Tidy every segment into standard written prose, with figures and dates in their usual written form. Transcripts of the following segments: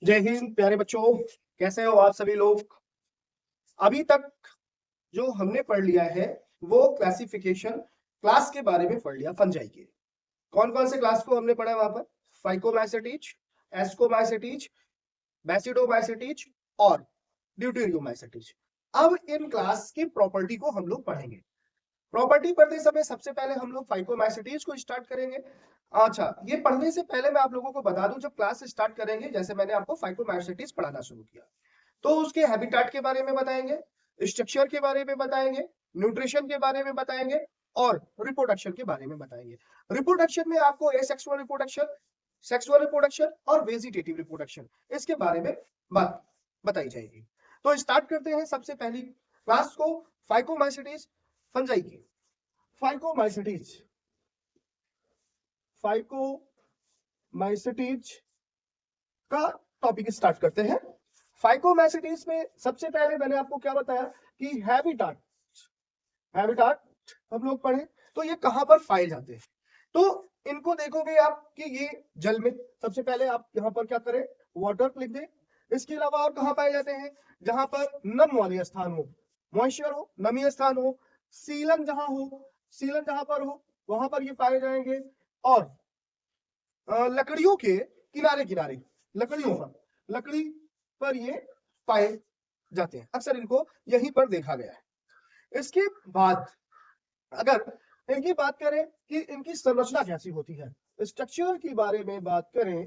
जय हिंद प्यारे बच्चों, कैसे हो आप सभी लोग। अभी तक जो हमने पढ़ लिया है वो क्लासिफिकेशन क्लास के बारे में पढ़ लिया। फंजाई के कौन कौन से क्लास को हमने पढ़ा वहां पर? फाइकोमाइसेटीज, एस्कोमाइसेटीज, बैसिडोमाइसेटीज और ड्यूटेरियोमाइसेटीज। अब इन क्लास की प्रॉपर्टी को हम लोग पढ़ेंगे। प्रॉपर्टी पढ़ते समय सबसे पहले हम लोग फाइकोमाइसेटीज को स्टार्ट करेंगे। अच्छा, ये पढ़ने से पहले मैं आप लोगों को बता दूं, जब क्लास स्टार्ट करेंगे, जैसे मैंने आपको फाइकोमाइसेटीज पढ़ाना शुरू किया तो उसके हैबिटाट के बारे में बताएंगे, स्ट्रक्चर के बारे में बताएंगे, न्यूट्रिशन के बारे में बताएंगे और रिप्रोडक्शन के बारे में बताएंगे। रिप्रोडक्शन में आपको एसेक्सुअल रिप्रोडक्शन, सेक्सुअल रिप्रोडक्शन और वेजिटेटिव रिप्रोडक्शन, इसके बारे में बात बताई जाएगी। तो स्टार्ट करते हैं सबसे पहली क्लास को, फाइकोमाइसेटीज फंजाई की। फाइकोमाइसेटीज फाइकोमाइसेटीज का टॉपिक स्टार्ट करते हैं। फाइकोमाइसेटीज में सबसे पहले मैंने आपको क्या बताया कि हैबिटाट हैबिटाट हम लोग पढ़े तो ये कहां पर पाए जाते हैं। तो इनको देखोगे आप कि ये जल में, सबसे पहले आप यहाँ पर क्या करें, वाटर लिख दें। इसके अलावा और कहां पाए जाते हैं? जहां पर नम वाले स्थान हो, मॉइस्चर हो, नमी स्थान हो, सीलन जहां हो, सीलन जहां पर हो वहां पर ये पाए जाएंगे। और लकड़ियों के किनारे किनारे, लकड़ी पर ये पाए जाते हैं। अक्सर इनको यहीं पर देखा गया है। इसके बाद अगर इनकी बात करें कि इनकी संरचना कैसी होती है, स्ट्रक्चर के बारे में बात करें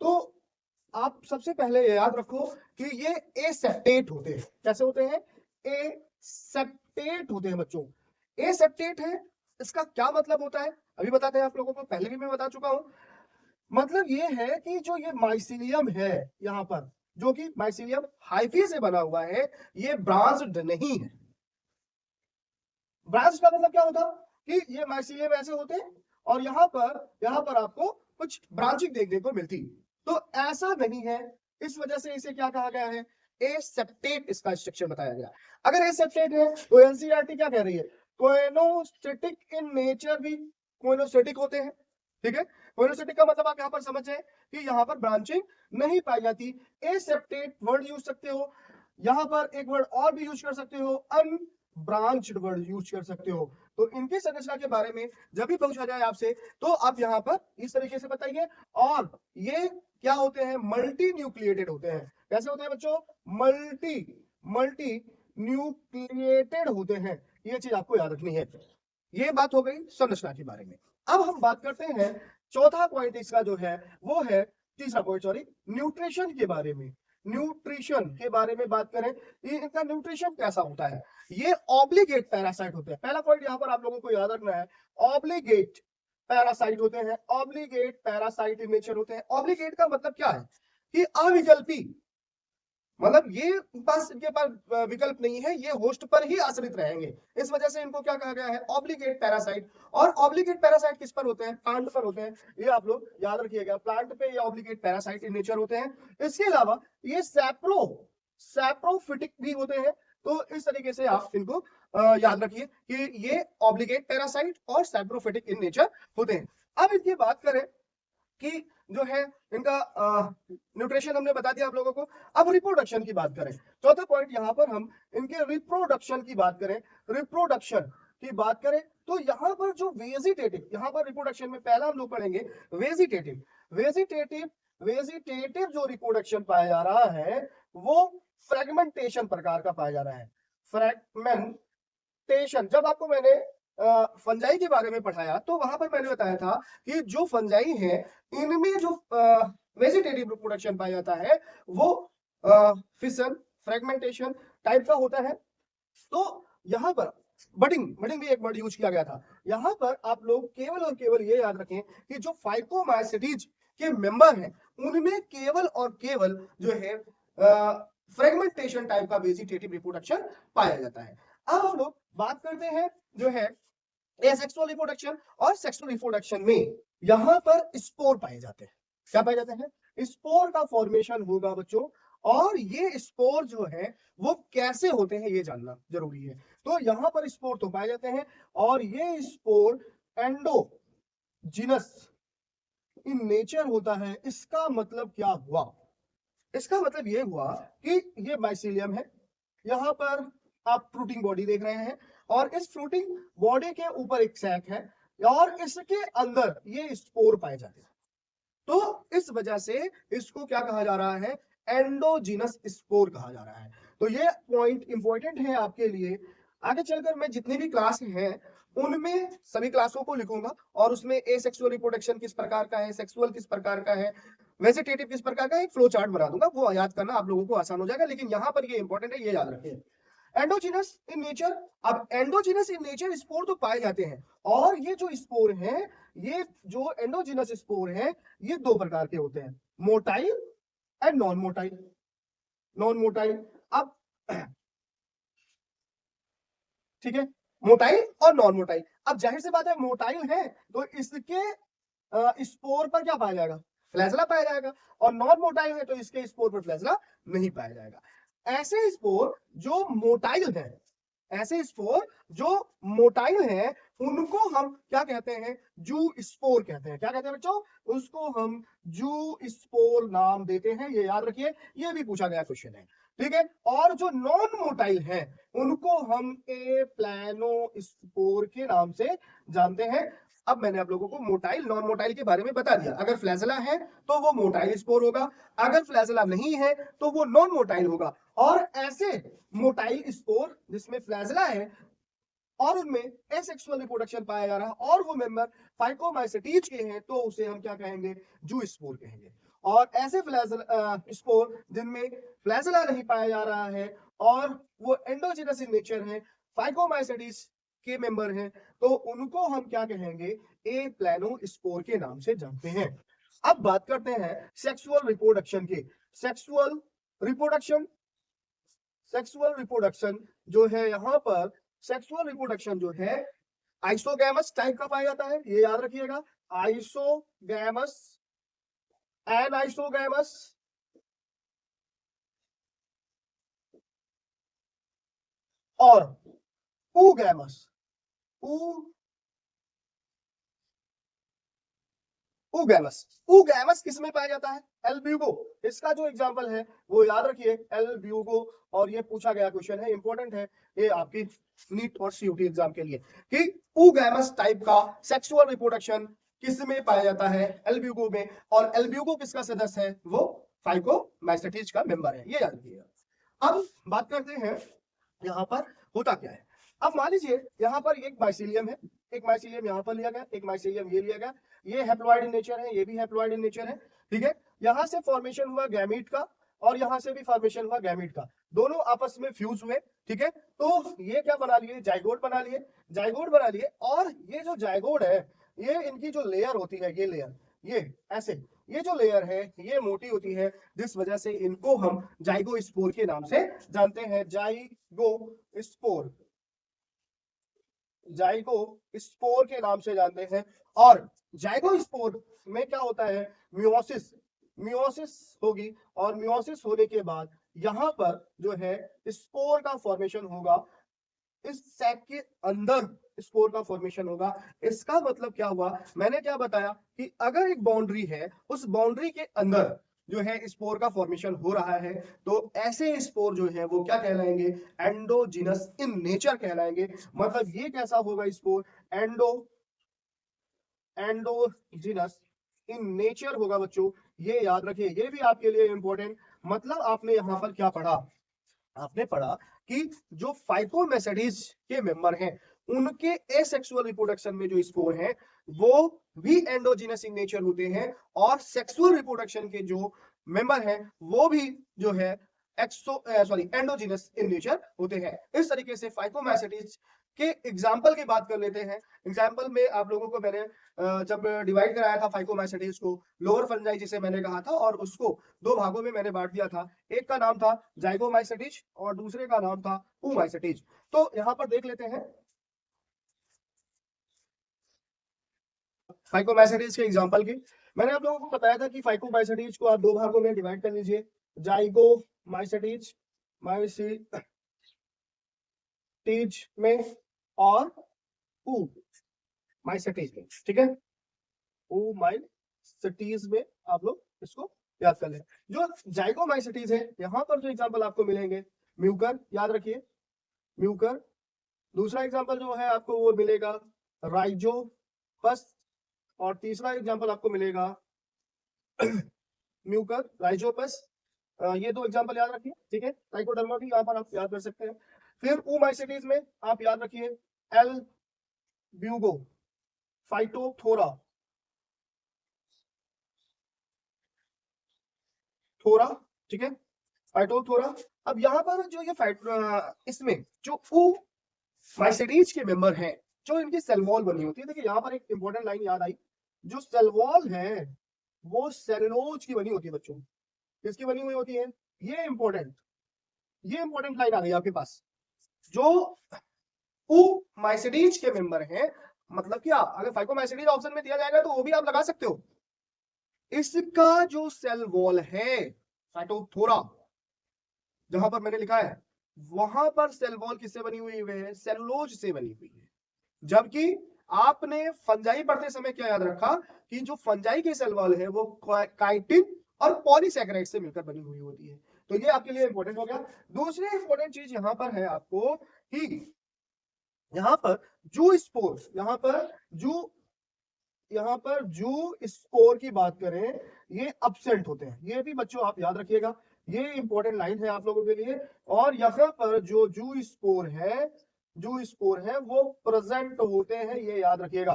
तो आप सबसे पहले याद रखो कि ये एसेप्टेट होते हैं। कैसे होते हैं? एसेप्टेट होते हैं बच्चों। एसेप्टेट है, इसका क्या मतलब होता है अभी बताते हैं आप लोगों को, पहले भी मैं बता चुका हूं। मतलब ये है कि जो ये माइसीलियम है यहाँ पर, जो कि माइसीलियम हाइफी से बना हुआ है, ये ब्रांच्ड नहीं है। ब्रांच का मतलब क्या होता कि ये माइसीलियम ऐसे होते हैं और यहाँ पर आपको कुछ ब्रांचिंग देखने को मिलती, तो ऐसा नहीं है। इस वजह से इसे क्या कहा गया है? एसेप्टेट इसका स्ट्रक्चर बताया गया। अगर एसेप्टेट है तो एनसीईआरटी क्या कह रही है? कोएनोस्टेटिक इन नेचर भी कोएनोस्टेटिक होते हैं। ठीक है, कोएनोस्टेटिक का मतलब आप यहाँ पर समझ जाए कि यहाँ पर ब्रांचिंग नहीं पाई जाती। एसेप्टेट वर्ड यूज सकते हो, यहाँ पर एक वर्ड और भी यूज कर सकते हो, अनब्रांच्ड वर्ड यूज कर सकते हो। तो इनकी संरचना के बारे में जब भी पूछा जाए आपसे तो आप यहाँ पर इस तरीके से बताइए। और ये क्या होते हैं? मल्टी न्यूक्लिएटेड होते हैं। कैसे होते हैं बच्चों? मल्टी न्यूक्लिएटेड होते हैं। ये चीज आपको याद रखनी है। ये बात हो गई संरचना के बारे में। अब हम बात करते हैं चौथा पॉइंट इसका जो है वो है, तीसरा पॉइंट सॉरी, न्यूट्रिशन के बारे में। न्यूट्रिशन के बारे में बात करें, ये इनका न्यूट्रिशन कैसा होता है? ये ऑब्लिगेट पैरासाइट होते हैं। पहला पॉइंट यहाँ पर आप लोगों को याद रखना है, ऑब्लिगेट पैरासाइट होते हैं। ऑब्लिगेट पैरासाइट इन नेचर होते हैं। ऑब्लिगेट का मतलब क्या है कि अविकल्पी, मतलब ये बस इनके पास विकल्प नहीं है, ये होस्ट पर ही आश्रित रहेंगे। इस वजह से इनको क्या कहा गया है? Obligate parasite. और ऑब्लिगेट पैरासाइट किस पर होते हैं? प्लांट पर होते हैं। ये आप लोग याद रखिएगा, प्लांट पे ये ऑब्लिगेट पैरासाइट इन नेचर होते हैं। इसके अलावा ये सैप्रोफिटिक भी होते हैं। तो इस तरीके से आप इनको याद रखिए कि ये ऑब्लिगेट पैरासाइट और सैप्रोफिटिक इन नेचर होते हैं। अब इनकी बात करें कि जो है इनका न्यूट्रिशन हमने बता दिया आप लोगों को। अब रिप्रोडक्शन की बात करें, चौथा पॉइंट यहाँ पर हम इनके रिप्रोडक्शन की बात करें। रिप्रोडक्शन की बात करें तो यहाँ पर जो वेजिटेटिव, यहाँ पर रिप्रोडक्शन में पहला हम लोग पढ़ेंगे वेजिटेटिव। वेजिटेटिव वेजिटेटिव जो रिप्रोडक्शन पाया जा रहा है वो फ्रेगमेंटेशन प्रकार का पाया जा रहा है। फ्रेगमेंटेशन, जब आपको मैंने फंजाई के बारे में पढ़ाया तो वहां पर मैंने बताया था कि जो फंजाई है इनमें जो वेजिटेटिव रिप्रोडक्शन पाया जाता है वो फिशन, फ्रेगमेंटेशन टाइप का होता है। तो यहाँ पर बडिंग भी एक वर्ड यूज किया गया था। यहाँ पर आप लोग केवल और केवल ये याद रखें कि जो फाइकोमाइसेटीज के मेंबर हैं उनमें केवल और केवल जो है फ्रेगमेंटेशन टाइप का वेजिटेटिव रिप्रोडक्शन पाया जाता है। अब हम लोग बात करते हैं जो है एसेक्सुअल रिप्रोडक्शन। और सेक्सुअल रिप्रोडक्शन में यहाँ पर स्पोर पाए जाते हैं। क्या पाए जाते हैं? स्पोर का फॉर्मेशन होगा बच्चों। और ये स्पोर जो है वो कैसे होते हैं ये जानना जरूरी है। तो यहाँ पर स्पोर तो पाए जाते हैं और ये स्पोर एंडोजिनस इन नेचर होता है। इसका मतलब क्या हुआ? इसका मतलब ये हुआ कि ये माइसीलियम है, यहाँ पर आप फ्रूटिंग बॉडी देख रहे हैं और इस फ्रूटिंग बॉडी के ऊपर एक सैक है और इसके अंदर ये स्पोर पाए जाते हैं। तो इस वजह से इसको क्या कहा जा रहा है, एंडोजीनस स्पोर कहा जा रहा है। तो ये पॉइंट इंपॉर्टेंट है आपके लिए। आगे चलकर मैं जितनी भी क्लास हैं उनमें सभी क्लासों को लिखूंगा और उसमें एसेक्सुअल रिप्रोडक्शन किस प्रकार का है, सेक्सुअल किस प्रकार का है, वेजिटेटिव किस प्रकार का है, एक फ्लो चार्ट बना दूंगा, वो याद करना आप लोगों को आसान हो जाएगा। लेकिन यहाँ पर ये इंपॉर्टेंट है, ये याद रखिए। एंडोजीनस इन नेचर, अब एंडोजीनस इन नेचर स्पोर तो पाए जाते हैं और ये जो स्पोर हैं, ये जो एंडोजीनस स्पोर हैं, ये दो प्रकार के होते हैं, motile and non motile. Non motile, अब ठीक है, मोटाइल और नॉन मोटाइल। अब जाहिर सी बात है मोटाइल है तो इसके स्पोर पर क्या पाया जाएगा, फ्लैजला पाया जाएगा, और नॉन मोटाइल है तो इसके स्पोर पर फ्लैजला नहीं पाया जाएगा। ऐसे स्पोर जो मोटाइल है, ऐसे स्पोर जो मोटाइल है, उनको हम क्या कहते हैं, जू स्पोर कहते हैं। क्या कहते हैं बच्चों, उसको हम जू स्पोर नाम देते हैं, ये याद रखिए, ये भी पूछा गया क्वेश्चन है, ठीक है। और जो नॉन मोटाइल है उनको हम ए प्लानो स्पोर के नाम से जानते हैं। अब मैंने आप लोगों को मोटाइल नॉन मोटाइल के बारे में बता दिया। अगर फ्लैजला है तो वो मोटाइल स्पोर होगा, अगर फ्लैजला नहीं है तो वो नॉन मोटाइल होगा। और ऐसे मोटाइल स्पोर जिसमें फ्लैजला है और उनमें एसेक्सुअल रिप्रोडक्शन पाया जा रहा है और वो मेंबर फाइकोमाइसेटीज के हैं, तो उसे हम क्या कहेंगे, जू स्पोर कहेंगे। और ऐसे फ्लैजला स्पोर जिनमें फ्लैजला नहीं पाया जा रहा है और वो एंडोजिनस इन नेचर है, फाइकोमाइसेटीज के मेंबर हैं, तो उनको हम क्या कहेंगे, ए प्लानो स्पोर के नाम से जानते हैं। अब बात करते हैं सेक्सुअल रिप्रोडक्शन की। सेक्सुअल रिप्रोडक्शन, सेक्सुअल रिप्रोडक्शन जो है, यहाँ पर सेक्सुअल रिप्रोडक्शन जो है आइसोगैमस टाइप का पाया जाता है, ये याद रखिएगा, आइसोगैमस, एनाइसोगैमस और ऊगैमस। ऊगैमस, ऊगैमस किसमें पाया जाता है, एल्ब्यूगो। इसका जो एग्जांपल है वो याद रखिए, एल्ब्यूगो। और ये पूछा गया क्वेश्चन है, इंपॉर्टेंट है ये आपकी नीट और सीयूटी एग्जाम के लिए, कि ऊगैमस टाइप का सेक्सुअल रिप्रोडक्शन किसमें पाया जाता है, एल्ब्यूगो में। और एल्ब्यूगो किसका सदस्य है, वो फाइकोमाइसेटीज का मेंबर है, ये याद रखिएगा। अब बात करते हैं यहाँ पर होता क्या है। अब मान लीजिए यहाँ पर एक माइसीलियम है, एक माइसीलियम यहाँ पर लिया गया, एक माइसीलियम ये लिया गया, ये हैप्लॉइड इन नेचर है, ये भी हैप्लॉइड इन नेचर है, ठीक है। यहाँ से फॉर्मेशन हुआ गैमीट का और यहाँ से भी फॉर्मेशन हुआ गैमीट का, दोनों आपस में फ्यूज हुए, ठीक है। तो ये क्या बना लिए, जाइगोट बना लिए, जाइगोट बना लिए। और ये जो जाइगोट है, ये इनकी जो लेयर होती है, ये लेयर, ये ऐसे, ये जो लेयर है ये मोटी होती है, जिस वजह से इनको हम जाइगोस्पोर के नाम से जानते हैं, जाइगोस्पोर, जाइगोस्पोर के नाम से जानते हैं। और जाइगोस्पोर में क्या होता है, मियोसिस, मियोसिस होगी और मियोसिस होने के बाद यहाँ पर जो है स्पोर का फॉर्मेशन होगा, इस सैक के अंदर स्पोर का फॉर्मेशन होगा। इसका मतलब क्या हुआ, मैंने क्या बताया कि अगर एक बाउंड्री है, उस बाउंड्री के अंदर जो है स्पोर का फॉर्मेशन हो रहा है, तो ऐसे स्पोर जो है वो क्या कहलाएंगे, एंडोजिनस इन नेचर कहलाएंगे। मतलब ये कैसा होगा स्पोर, एंडोजिनस इन नेचर होगा बच्चों, ये याद रखिए, ये भी आपके लिए इंपॉर्टेंट। मतलब आपने यहाँ पर क्या पढ़ा, आपने पढ़ा कि जो फाइकोमेसेडीज के मेंबर हैं उनके एसेक्सुअल रिप्रोडक्शन में जो स्पोर हैं वो भी एंडोजिनस इन नेचर होते हैं, और सेक्सुअल रिप्रोडक्शन के जो मेंबर हैं वो भी जो है एंडोजिनस इन नेचर होते हैं। इस तरीके से फाइकोमेसेडीज के एग्जाम्पल की बात कर लेते हैं। एग्जाम्पल में आप लोगों को मैंने जब डिवाइड कराया था फाइकोमेसेडीज को, लोअर फंजाई जिसे मैंने कहा था, और उसको दो भागों में मैंने बांट दिया था, एक का नाम था जाइगोमाइसेटीज और दूसरे का नाम था oomaइसेटीज। तो यहाँ पर देख लेते हैं फाइकोमाइसेटीज के एग्जांपल की। मैंने आप लोगों को बताया था कि फाइकोमाइसेटीज को आप दो भागों में डिवाइड कर लीजिए, जाइगोमाइसेटीज, माइसेटीज में और oomaइसेटीज में, ठीक है। oomaइसेटीज में आप लोग इसको याद कर लें। जो जाइगोमाइसेटीज है, यहाँ पर जो एग्जाम्पल आपको मिलेंगे, म्यूकर, याद रखिए म्यूकर। दूसरा एग्जाम्पल जो है आपको वो मिलेगा राइजोपस, और तीसरा एग्जाम्पल आपको मिलेगा म्यूकर, राइजोपस। ये दो एग्जाम्पल याद रखिए, ठीक है। ट्राइकोडर्मा भी यहाँ पर आप याद कर सकते हैं। फिर ओमाइसेटीज में आप याद रखिए एल ब्यूगो, फाइटोथोरा, थोरा, ठीक है, फाइटोथोरा। अब यहाँ पर जो ये इसमें जो ओमाइसेटीज के मेंबर हैं, जो इनकी सेल वॉल बनी होती है, देखिए यहाँ पर एक इंपॉर्टेंट लाइन याद आई, जो सेल वॉल है वो सेलुलोज की बनी होती है बच्चों। किसकी बनी हुई होती है? ये इंपॉर्टेंट लाइन आ गई आपके पास। जो ओमाइसेटीज के मेंबर हैं, मतलब कि अगर फाइकोमाइसेटीज ऑप्शन में दिया जाएगा तो वो भी आप लगा सकते हो। इसका जो सेल वॉल है साइटोथोरा, जहां पर मैंने लिखा है, वहां पर सेल वॉल किससे बनी हुई है? सेलुलोज से बनी हुई है। जबकि आपने फंजाई पढ़ते समय क्या याद रखा कि जो फंजाई की सेल वॉल है वो काइटिन और पॉलीसैकेराइड से मिलकर बनी हुई होती है। तो ये आपके लिए इंपॉर्टेंट हो गया। दूसरी इंपॉर्टेंट चीज यहां पर है आपको कि यहाँ पर जो स्पोर, यहाँ पर जो स्पोर की बात करें, ये अब्सेंट होते हैं। ये भी बच्चों आप याद रखिएगा, ये इंपॉर्टेंट लाइन है आप लोगों के लिए। और यहाँ पर जो जू स्पोर है वो प्रेजेंट होते हैं, ये याद रखिएगा,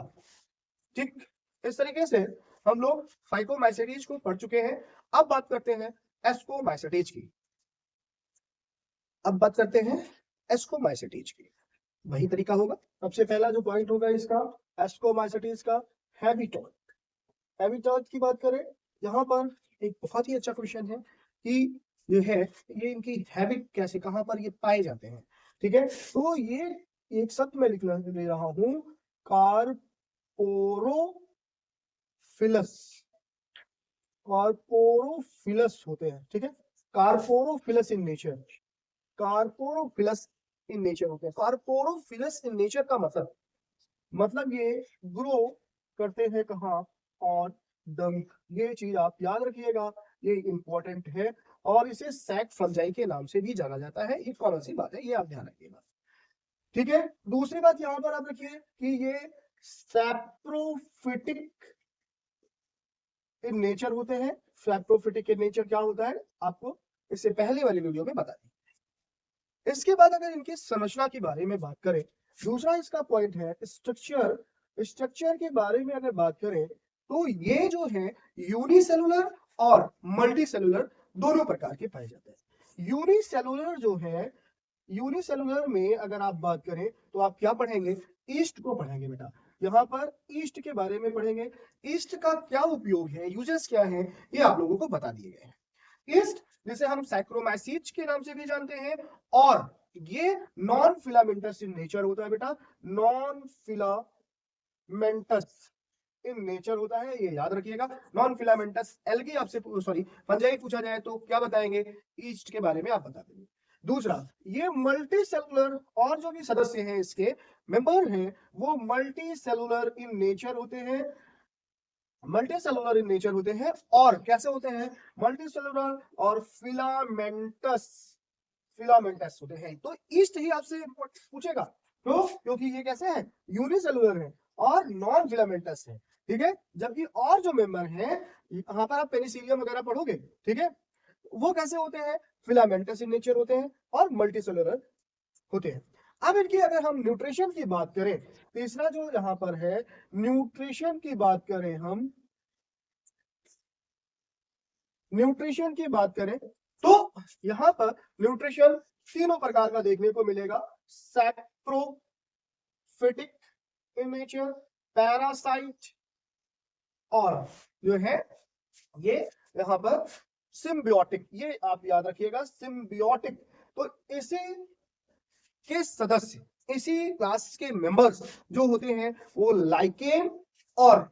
ठीक। इस तरीके से हम लोग फाइकोमाइसेटीज को पढ़ चुके हैं। अब बात करते हैं एस्कोमाइसेटीज की। वही तरीका होगा। सबसे पहला जो पॉइंट होगा इसका एस्कोमाइसेटीज का, हैबिटेट की बात करें, यहाँ पर एक बहुत ही अच्छा क्वेश्चन है कि जो है ये इनकी हैबिट कैसे, कहां पर ये पाए जाते हैं, ठीक है। तो ये एक शब्द में लिख ले रहा हूं, कार्पोरोफिलस होते हैं, ठीक है। कार्पोरोफिलस इन नेचर होते हैं। कार्पोरोफिलस इन नेचर का मतलब ये ग्रो करते हैं कहाँ? ऑन डंक। ये चीज आप याद रखिएगा, ये इंपॉर्टेंट है। और इसे सैक फंजाई के नाम से भी जाना जाता है। ये कौन सी बात है, ये आप ध्यान रखिएगा, ठीक है। दूसरी बात यहाँ पर आप रखिए कि ये सैप्रोफिटिक इन नेचर होते हैं। सैप्रोफिटिक इन नेचर क्या होता है आपको इससे पहले वाली वीडियो में बता दी। इसके बाद अगर इनकी संरचना के बारे में बात करें, दूसरा इसका पॉइंट है स्ट्रक्चर के बारे में अगर बात करें, तो ये जो है यूनिसेलुलर और मल्टीसेलुलर दोनों प्रकार के पाए जाते हैं। यूनिसेलुलर में अगर आप बात करें तो आप क्या पढ़ेंगे? ईस्ट को पढ़ेंगे बेटा। यहाँ पर ईस्ट के बारे में पढ़ेंगे। ईस्ट का क्या उपयोग है, यूजेस क्या है, ये आप लोगों को बता दिए गए हैं। ईस्ट जिसे हम सैक्रोमाइसीज के नाम से भी जानते हैं, और ये नॉन फिलामेंटस इन नेचर होता है बेटा। नॉन फिलामेंटस इन नेचर होता है, ये याद रखिएगा। नॉन फिलामेंटस एल्गी आपसे फंजाई पूछा जाए तो क्या बताएंगे? ईस्ट के बारे में आप बता देंगे। दूसरा, ये मल्टी सेलुलर, और जो भी सदस्य हैं इसके मेंबर हैं वो मल्टी सेलुलर इन नेचर होते हैं। और कैसे होते हैं? मल्टी सेलुलर और फिलामेंटस होते हैं। तो ईस्ट ही आपसे पूछेगा, तो क्योंकि ये कैसे है? यूनिसेलुलर है और नॉन फिलामेंटस है, ठीक है। जबकि और जो मेंबर हैं, यहाँ पर आप पेनिसिलियम वगैरह पढ़ोगे, ठीक है, वो कैसे होते हैं? फिलामेंटस इन नेचर होते हैं और मल्टीसेलुलर होते हैं। अब इनकी अगर हम न्यूट्रिशन की बात करें, तीसरा जो यहाँ पर है, न्यूट्रिशन की बात करें तो यहाँ पर न्यूट्रिशन तीनों प्रकार का देखने को मिलेगा। सैप्रोफिटिक इन नेचर, पैरासाइट, और जो है ये यहाँ पर सिम्बियोटिक। ये आप याद रखिएगा, सिम्बियोटिक। तो इसी के सदस्य, इसी क्लास के मेंबर्स जो होते हैं वो लाइकेन और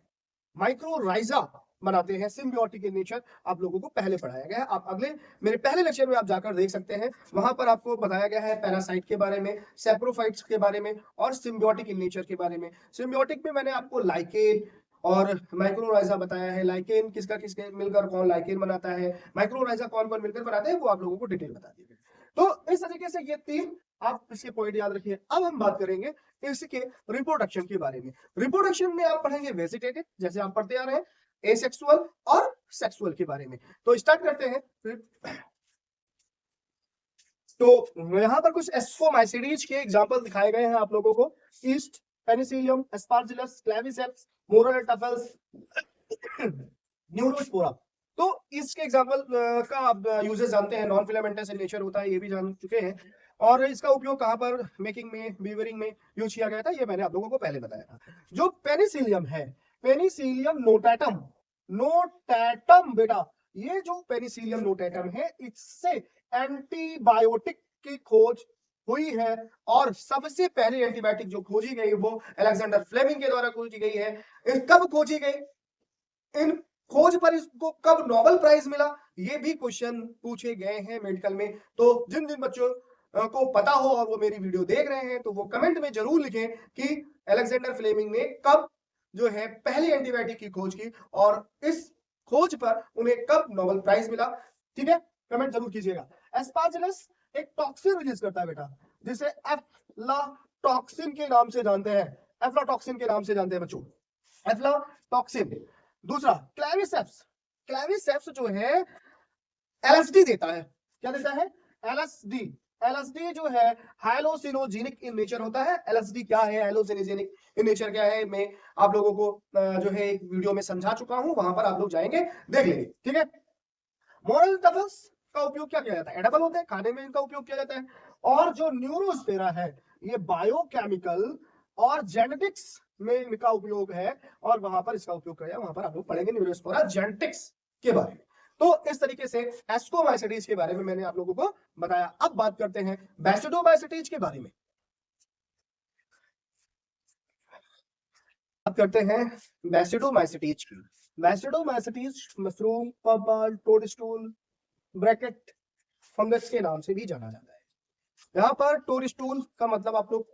माइक्रोराइजा बनाते हैं। सिम्बियोटिक इन नेचर आप लोगों को पहले पढ़ाया गया है। आप अगले मेरे पहले लेक्चर में आप जाकर देख सकते हैं, वहां पर आपको बताया गया है पैरासाइट के बारे में, सैप्रोफाइट्स के बारे में और सिम्बियोटिक इन नेचर के बारे में। सिम्बियोटिक में मैंने आपको लाइकेन और माइक्रोराइजा बताया है, लाइकेन किसका किसके मिलकर कौन लाइकेन बनाता है, माइक्रोराइजा कौन कौन मिलकर बनाते हैं वो आप लोगों को डिटेल बता दी गई। तो इस तरीके से ये 3 आप इसके पॉइंट याद रखिए। अब हम बात करेंगे इसके रिप्रोडक्शन के बारे में। रिप्रोडक्शन में आप पढ़ेंगे वेजिटेटिव, जैसे आप पढ़ते आ रहे हैं, एसेक्सुअल और सेक्सुअल के बारे में। तो स्टार्ट करते हैं। तो यहाँ पर कुछ एस्फोमाइसिडीज के एग्जांपल दिखाए गए हैं आप लोगों को। Yeast, penicillium, aspergillus, claviceps, morel truffles, neurospora. तो इसके एग्जांपल का आप यूजेस जानते हैं, नॉन फिलामेंटस इन नेचर होता है, ये भी जान चुके हैं। और इसका उपयोग कहाँ पर मेकिंग में, वीवरिंग में यूज किया गया था, ये मैंने आप लोगों को पहले बताया था। जो पेनिसिलियम है, पेनिसिलियम नोटाटम, नोटाटम बेटा, ये जो पेनिसिलियम नोटाटम है, इससे एंटीबायोटिक की खोज हुई है। और सबसे पहले एंटीबायोटिक जो खोजी गई वो अलेक्जेंडर फ्लेमिंग के द्वारा खोजी गई है। कब खोजी गई, इन खोज पर इसको कब नोबेल प्राइज मिला, ये भी क्वेश्चन पूछे गए हैं मेडिकल में। तो जिन जिन बच्चों को पता हो और वो मेरी वीडियो देख रहे हैं तो वो कमेंट में जरूर लिखें कि अलेक्जेंडर फ्लेमिंग ने कब जो है पहली एंटीबायोटिक की खोज की और इस खोज पर उन्हें कब नोबेल प्राइज मिला। ठीक है, कमेंट जरूर कीजिएगा। एस्पार्जिलस एक टॉक्सिन रिलीज करता है बेटा, जिसे एफ्लाटॉक्सिन के नाम से जानते हैं, एफ्लाटॉक्सिन के नाम से जानते हैं बच्चों, एफ्लाटॉक्सिन। दूसरा क्लेविसेप्स, क्लेविसेप्स जो है एलएसडी देता है। क्या देता है, एलएसडी। एलएसडी जो है हाइलोसिनोजेनिक इन नेचर होता है। एलएसडी क्या है, हाइलोसिनोजेनिक इन नेचर क्या है, मैं आप लोगों को जो है एक वीडियो में समझा चुका हूं, वहां पर आप लोग जाएंगे देख लेंगे। ठीक है, मोरल टफल्स का उपयोग क्या किया जाता है, एडिबल होते हैं, खाने में इनका उपयोग किया जाता है। और जो न्यूरोस्फेरा है, ये बायोकेमिकल और जेनेटिक्स में इनका उपयोग है, और वहां पर इसका उपयोग किया, वहां पर आप लोग पढ़ेंगे न्यूरोस्फेरा जेनेटिक्स के बारे में। तो इस तरीके से एस्कोमाइसिटीज के बारे में मैंने आप लोगों को बताया। अब बात करते हैं बैसिडोमाइसिटीज के बारे में। बात करते हैं बैसिडोमाइसिटीज की। बैसिडोमाइसिटीज मशरूम, पपल, टोडस्टूल, ब्रैकेट फंगस के नाम से भी जाना जाता है। यहाँ पर टोडस्टूल का मतलब आप लोग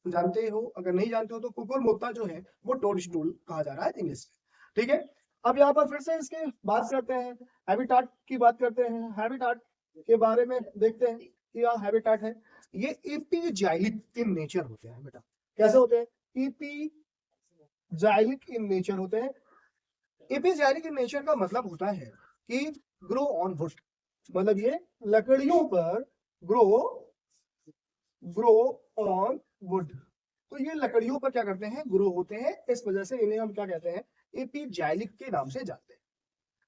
जानते हो, अगर नहीं जानते हो तो कुकुरमुत्ता जो है वो टोडस्टूल कहा जा रहा है इंग्लिश में। ठीक है, अब यहाँ पर फिर से इसके बात करते हैं, हैबिटाट की बात करते हैं। हैबिटाट के बारे में देखते हैं कि यह हैबिटाट है, ये एपीजाइलिक इन नेचर होते हैं बेटा। कैसे होते हैं, एपीजाइलिक इन नेचर होते हैं। एपीजाइलिक इन नेचर का मतलब होता है कि ग्रो ऑन वुड, मतलब ये लकड़ियों पर ग्रो ऑन वुड। तो ये लकड़ियों पर क्या करते हैं, ग्रो होते हैं, इस वजह से इन्हें हम क्या कहते हैं, एपीजाइलिक के नाम से जानते हैं।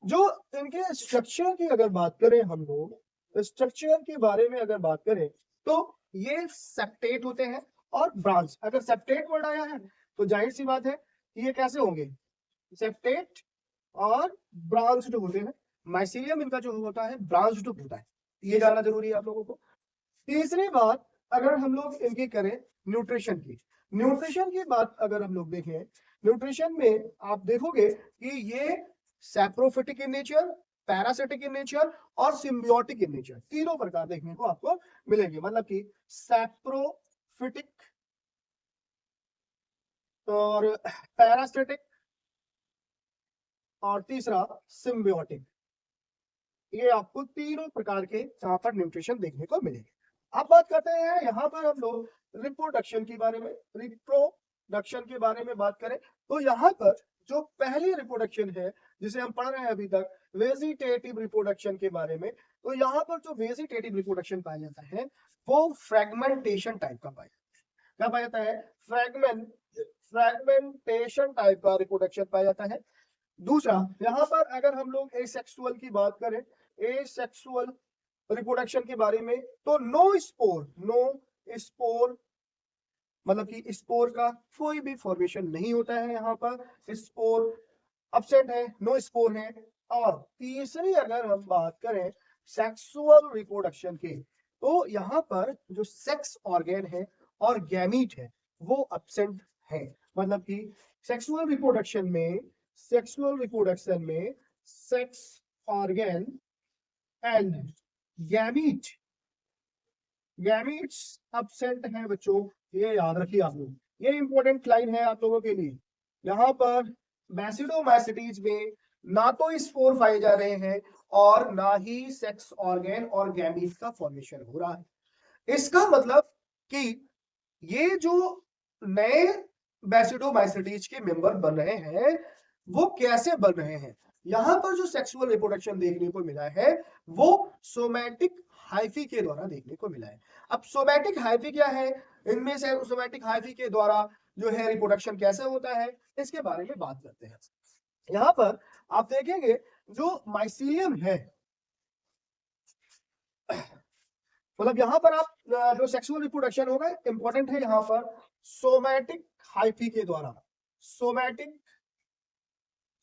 जो इनके स्ट्रक्चर की अगर बात करें हम लोग, स्ट्रक्चर के बारे में अगर बात करें तो ये सेप्टेट होते हैं और ब्रांच। अगर सेप्टेट वर्ड आया है तो जाहिर सी बात है कि ये कैसे होंगे, सेप्टेट और ब्रांच्ड होते हैं। माइसीलियम इनका जो होता है ब्रांच्ड होता है, ये जानना जरूरी है आप लोगों को। तीसरी बात अगर हम लोग इनकी करें न्यूट्रिशन की, न्यूट्रिशन की बात अगर हम लोग देखें, न्यूट्रिशन में आप देखोगे कि ये saprophytic in nature, parasitic in nature और सिम्बियोटिक इन नेचर, तीनों प्रकार देखने को आपको मिलेंगे। मतलब कि सैप्रोफिटिक और पैरासिटिक और तीसरा सिम्बियोटिक, ये आपको तीनों प्रकार के यहाँ पर न्यूट्रिशन देखने को मिलेंगे। अब बात करते हैं यहाँ पर हम लोग रिप्रोडक्शन के बारे में। रिप्रोडक्शन के बारे में बात करें तो यहाँ पर जो पहली रिप्रोडक्शन है जिसे हम पढ़ रहे हैं अभी तक, वेजिटेटिव रिप्रोडक्शन के बारे में, तो यहाँ पर जो वेजिटेटिव रिप्रोडक्शन पाया जाता है वो फ्रेगमेंटेशन टाइप का पाया जाता है। क्या पाया जाता है, फ्रेगमेंटेशन टाइप का रिप्रोडक्शन पाया जाता है। दूसरा, यहाँ पर अगर हम लोग एसेक्सुअल की बात करें, एसेक्सुअल रिप्रोडक्शन के बारे में, तो नो स्पोर मतलब कि स्पोर का कोई भी फॉर्मेशन नहीं होता है, यहाँ पर स्पोर एब्सेंट है, नो स्पोर है। और तीसरी अगर हम बात करें सेक्सुअल रिप्रोडक्शन की, तो यहाँ पर जो सेक्स ऑर्गन है और गैमीट है वो एब्सेंट है। मतलब कि सेक्सुअल रिप्रोडक्शन में sex organ and gametes absent है बच्चों, ये याद रखिए आप लोग, ये इंपॉर्टेंट लाइन है आप लोगों के लिए। यहाँ पर बैसिडोमाइसिटीज में ना तो स्पोर पाए जा रहे हैं और ना ही सेक्स ऑर्गन और गैमीट का फॉर्मेशन हो रहा है। इसका मतलब कि ये जो नए बैसिडोमाइसिटीज के मेंबर बन रहे हैं वो कैसे बन रहे हैं। यहां पर जो सेक्सुअल रिप्रोडक्शन देखने को मिला है वो सोमैटिक हाइफी के द्वारा देखने को मिला है। अब सोमैटिक हाइफी क्या है, इनमें से सोमैटिक हाइफी के द्वारा जो है रिप्रोडक्शन कैसे होता है इसके बारे में बात करते हैं। यहां पर आप देखेंगे जो माइसीलियम है, मतलब यहां पर आप जो सेक्सुअल रिप्रोडक्शन होगा इंपॉर्टेंट है यहां पर सोमैटिक हाइफी के द्वारा। सोमैटिक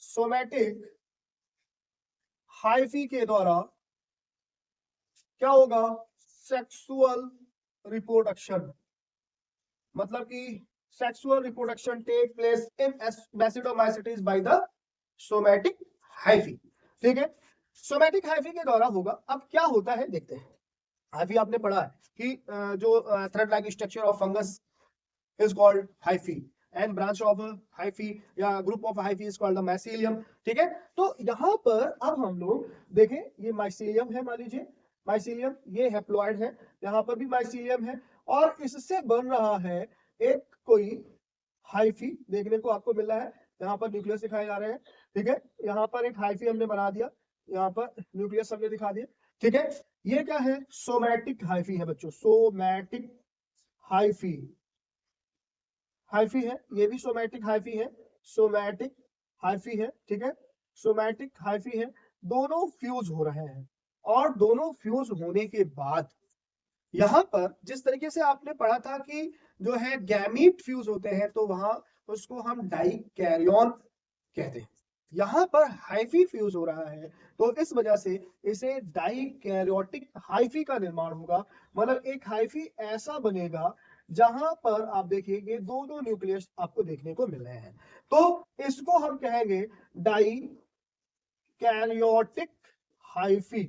सोमैटिक हाइफी के द्वारा क्या होगा, सेक्सुअल रिप्रोडक्शन, मतलब कि sexual reproduction take place in basidiomycetes by the somatic hyphae. ठीक है, सोमैटिक हाइफी के द्वारा होगा। अब क्या होता है देखते हैं। हाइफी आपने पढ़ा है कि जो thread like structure of fungus is called hyphae and branch of hyphae या group of hyphae is called the mycelium. ठीक है, तो यहाँ पर अब हम लोग देखें, ये माइसीलियम है, मान लीजिए माइसीलियम, ये हैप्लॉइड है, यहाँ पर भी माइसीलियम है और इससे बन रहा है एक कोई हाइफी देखने को आपको मिल रहा है। यहाँ पर न्यूक्लियस दिखाए जा रहे हैं। ठीक है, यहाँ पर एक हाइफी हमने बना दिया, यहाँ पर न्यूक्लियस हमने दिखा दिया। ठीक है, ये क्या है, सोमैटिक हाइफी है बच्चों, सोमैटिक हाइफी हाइफी है, ये भी सोमैटिक हाइफी है, सोमैटिक हाइफी है। ठीक है, सोमैटिक हाइफी है, दोनों फ्यूज हो रहे हैं और दोनों फ्यूज होने के बाद यहां पर जिस तरीके से आपने पढ़ा था कि जो है गैमीट फ्यूज होते हैं तो वहां उसको हम डाइकैरियन कहते हैं। यहां पर हाइफी फ्यूज हो रहा है तो इस वजह से इसे डाइकैरियोटिक हाइफी का निर्माण होगा। मतलब एक हाइफी ऐसा बनेगा जहां पर आप देखिए ये दो न्यूक्लियस आपको देखने को मिल रहे हैं, तो इसको हम कहेंगे डाइकैरियोटिक हाइफी।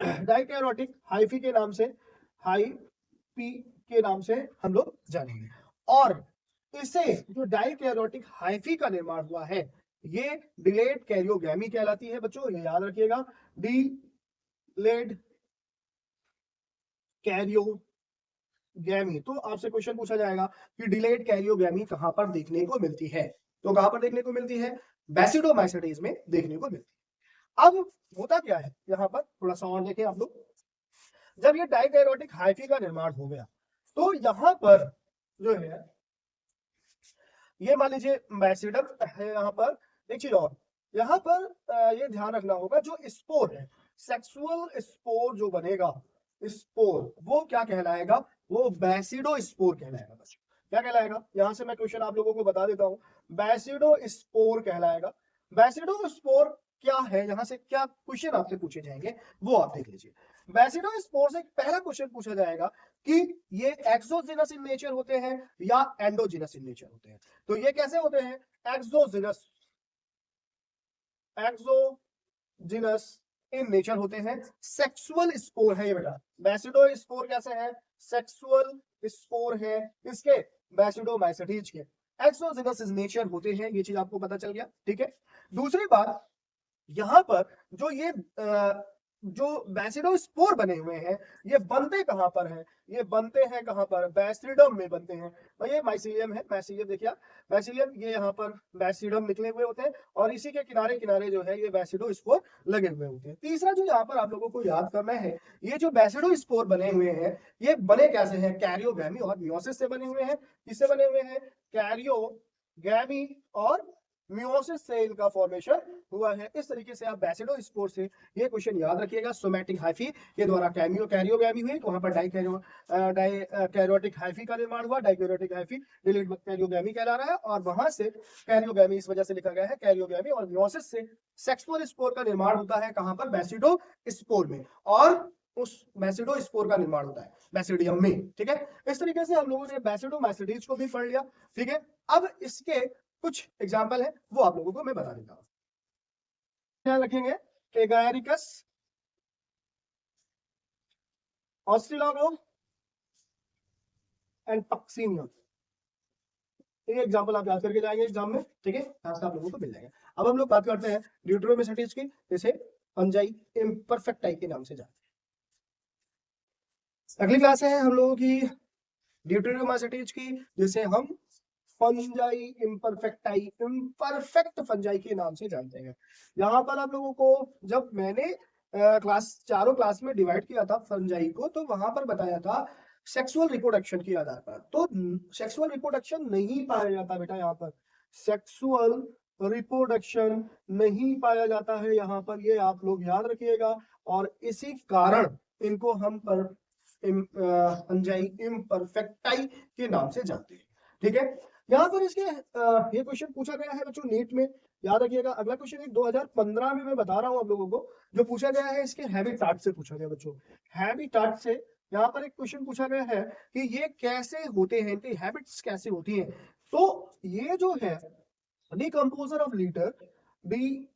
डाइकैरियोटिक हाइफी के नाम से, हाई पी के नाम से हम लोग जानेंगे। और इसे जो डाइकैरियोटिक हाइफी का निर्माण हुआ है ये डिलेड कैरियोगैमी कहलाती है बच्चों, ये याद रखिएगा, डिलेड कैरियोगैमी। तो आपसे क्वेश्चन पूछा जाएगा कि डिलेड कैरियोगैमी कहां पर देखने को मिलती है, तो कहां पर देखने को मिलती है, बैसिडोमाइसिटीज में देखने को मिलती है। अब होता क्या है यहां पर थोड़ा सा और देखें आप लोग, जब ये डाइकैरियोटिक हाइफी का निर्माण हो गया तो यहां पर जो है ये मान लीजिए बैसिडम है, यहाँ पर एक चीज और यहाँ पर ये ध्यान रखना होगा, जो स्पोर है, सेक्सुअल स्पोर जो बनेगा, स्पोर वो क्या कहलाएगा, वो बैसिडो स्पोर कहलाएगा बच्चों। क्या कहलाएगा, यहां से मैं क्वेश्चन आप लोगों को बता देता हूं, बैसिडो स्पोर कहलाएगा। बैसिडो स्पोर क्या है, यहां से क्या क्वेश्चन आपसे पूछे जाएंगे वो आप देख लीजिए। बैसिडो स्पोर से पहला क्वेश्चन पूछा जाएगा कि ये एक्सोजिनस इन नेचर होते हैं या एंडोजिनस इन नेचर होते हैं। तो ये कैसे होते हैं, एक्सोजिनस, एक्सोजिनस इन नेचर होते हैं। सेक्सुअल स्पोर है ये बेटा, बैसिडो स्पोर कैसे है, सेक्सुअल स्पोर है इसके, बैसिडोमाइसिटीज के, एक्सोजिनस इन नेचर होते हैं, ये चीज आपको पता चल गया। ठीक है, दूसरी बात यहां पर जो ये जो बैसिडोस्पोर बने हुए हैं ये बनते कहां पर हैं, ये बनते हैं कहां पर, बैसिडम में बनते हैं। और ये माइसीलियम है, माइसीलियम देखिए, बैसिलियम ये यहाँ पर बैसिडम निकले हुए होते हैं और इसी के किनारे किनारे जो है ये बैसिडोस्पोर लगे हुए होते हैं। तीसरा जो यहाँ पर आप लोगों को याद करना है, ये जो बैसिडोस्पोर बने हुए हैं ये बने कैसे हैं, कैरियोगैमी और मियोसिस से बने हुए हैं। किससे बने हुए हैं, कैरियोगैमी और मियोसिस से इनका फॉर्मेशन हुआ है। इस तरीके से आप बैसिडोस्पोर से ये क्वेश्चन याद रखिएगा, सोमैटिक हाइफी के द्वारा कैरियोगैमी हुई, वहां पर डाइकैरियोटिक हाइफी का निर्माण हुआ, डाइकैरियोटिक हाइफी डिलीट कैरियोगैमी कहला रहा है, और वहां से कैरियोगैमी इस वजह से लिखा गया है, कैरियोगैमी और मियोसिस से सेक्सुअल स्पोर का निर्माण होता है कहां पर, बैसिडोस्पोर में, और उस बैसिडोस्पोर का निर्माण होता है बैसिडियम में। ठीक है, इस तरीके से हम लोगों ने बैसिडोमाइसिटीज को भी पढ़ लिया। ठीक है, अब इसके कुछ एग्जाम्पल है वो आप लोगों को मैं बता देता हूं। ध्यान रखेंगे, एगारिकस, ऑस्ट्रेलोगो एंड पक्सिनियम। ये एग्जांपल आप याद करके जाएंगे एग्जाम में, ठीक है, यहाँ से आप लोगों को मिल जाएगा। अब हम लोग बात करते हैं ड्यूटेरोमैसेटीज की, जैसे फंजाई इम्परफेक्टाई के नाम से जानते हैं। अगली क्लास है हम लोगों की ड्यूटेरोमैसेटीज की, जिसे हम फंजाई इम्परफेक्टाई, इम्परफेक्ट फंजाई के नाम से जानते हैं। यहाँ पर आप लोगों को जब मैंने चारों क्लास में डिवाइड किया था फंजाई को, तो वहां पर बताया था सेक्सुअल रिप्रोडक्शन के आधार पर। तो सेक्सुअल रिप्रोडक्शन नहीं पाया जाता बेटा, यहाँ पर सेक्सुअल रिप्रोडक्शन नहीं पाया जाता है यहाँ पर, ये आप लोग याद रखिएगा। और इसी कारण इनको हम फंजाई इम्परफेक्टाई के नाम से जानते हैं, ठीक है। यहाँ पर इसके ये क्वेश्चन पूछा गया है बच्चों नीट में, याद रखिएगा। अगला क्वेश्चन एक 2015 में मैं बता रहा हूँ आप लोगों को, जो पूछा गया है इसके हैबिटाट से पूछा गया बच्चों। हैबिटाट से यहाँ पर एक क्वेश्चन पूछा गया है कि ये कैसे होते हैं, इनकी हैबिट्स कैसे होती हैं। तो ये जो है decomposer of litre, decomposer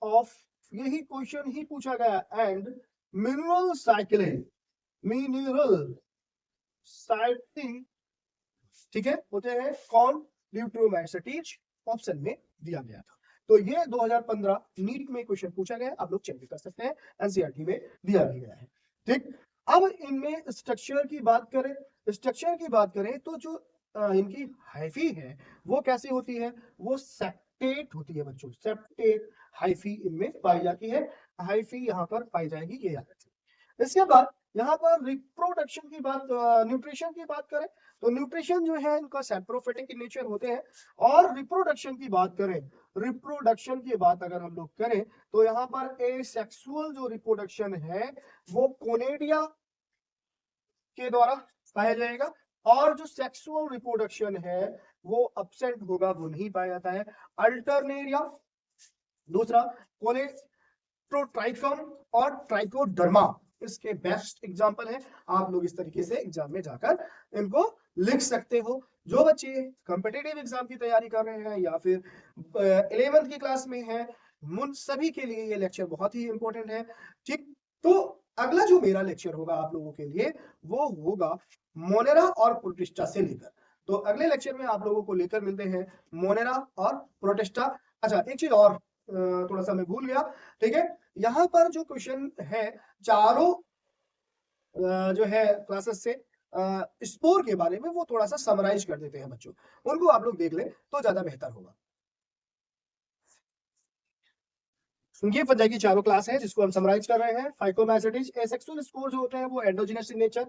of, यही क्वेश्चन ही पूछा गया। And mineral cycling, mineral cycling, ठीक है, होते हैं कौन, ड्यूटेरोमैसेटीज, ऑप्शन में दिया गया था। तो ये 2015 नीट में क्वेश्चन पूछा गया, आप लोग चेक भी कर सकते हैं, एनसीईआरटी में दिया भी गया है, ठीक। अब इनमें स्ट्रक्चर की बात करें, स्ट्रक्चर की बात करें तो जो इनकी हाइफी है वो कैसी होती है, वो सेप्टेट होती है बच्चों, सेप्टेट हाइफी इनमें पाई जाती है, हाइफी यहाँ पर पाई जाएगी, ये याद रखिए। इसके बाद यहाँ पर रिप्रोडक्शन की बात, न्यूट्रिशन की बात करें तो न्यूट्रिशन जो है इनका सैप्रोफिटिक इन नेचर होते हैं। और रिप्रोडक्शन की बात करें, रिप्रोडक्शन की बात अगर हम लोग करें तो यहाँ पर एसेक्सुअल जो रिप्रोडक्शन है वो कोनेडिया के द्वारा पाया जाएगा, और जो सेक्सुअल रिप्रोडक्शन है वो अब्सेंट होगा, वो नहीं पाया जाता है, अल्टरनेरिया। दूसरा कोलेप्टोट्राइकम और ट्राइकोडर्मा इसके बेस्ट एग्जांपल है। आप लोग इस तरीके से एग्जाम में जाकर इनको लिख सकते हो। जो बच्चे कॉम्पिटिटिव एग्जाम की तैयारी कर रहे हैं या फिर 11th की क्लास में है, उन सभी के लिए ये लेक्चर बहुत ही इंपॉर्टेंट है, ठीक। तो अगला जो मेरा लेक्चर होगा आप लोगों के लिए वो होगा मोनेरा और प्रोटिस्टा से लेकर। तो अगले लेक्चर में आप लोगों को लेकर मिलते हैं मोनेरा और प्रोटिस्टा। अच्छा एक चीज और थोड़ा सा मैं भूल गया, ठीक है, यहाँ पर जो क्वेश्चन है चारों जो है क्लासेस से स्पोर के बारे में वो थोड़ा सा समराइज कर देते हैं बच्चों, उनको आप लोग देख लें तो ज्यादा बेहतर होगा। ये फंजाई की चारों क्लास है जिसको हम समराइज कर रहे हैं। फाइकोमैसेटीज, एसेक्सुअल स्पोर जो होते हैं वो endogenous in nature,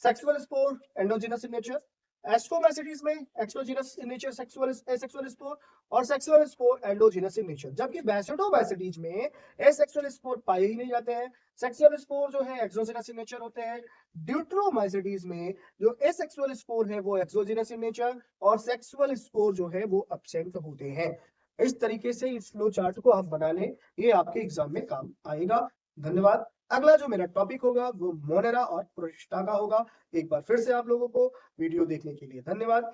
sexual spore endogenous in nature, ascomycetes में exogenous in nature sexual asexual spore, और sexual spore endogenous in nature. जबकि बैसिडोमैसेटीज में एसेक्सुअल स्पोर पाए ही नहीं जाते हैं, सेक्सुअल स्पोर जो है एक्सोजिनस इन नेचर होते हैं। ड्यूटेरोमैसेटीज में जो एसेक्सुअल स्पोर है वो एक्सोजिनस इन नेचर, और सेक्सुअल स्पोर जो है वो एब्सेंट होते हैं। इस तरीके से इस फ्लो चार्ट को आप बना लें, ये आपके एग्जाम में काम आएगा। धन्यवाद। अगला जो मेरा टॉपिक होगा वो मोनेरा और प्रोटिस्टा का होगा। एक बार फिर से आप लोगों को वीडियो देखने के लिए धन्यवाद।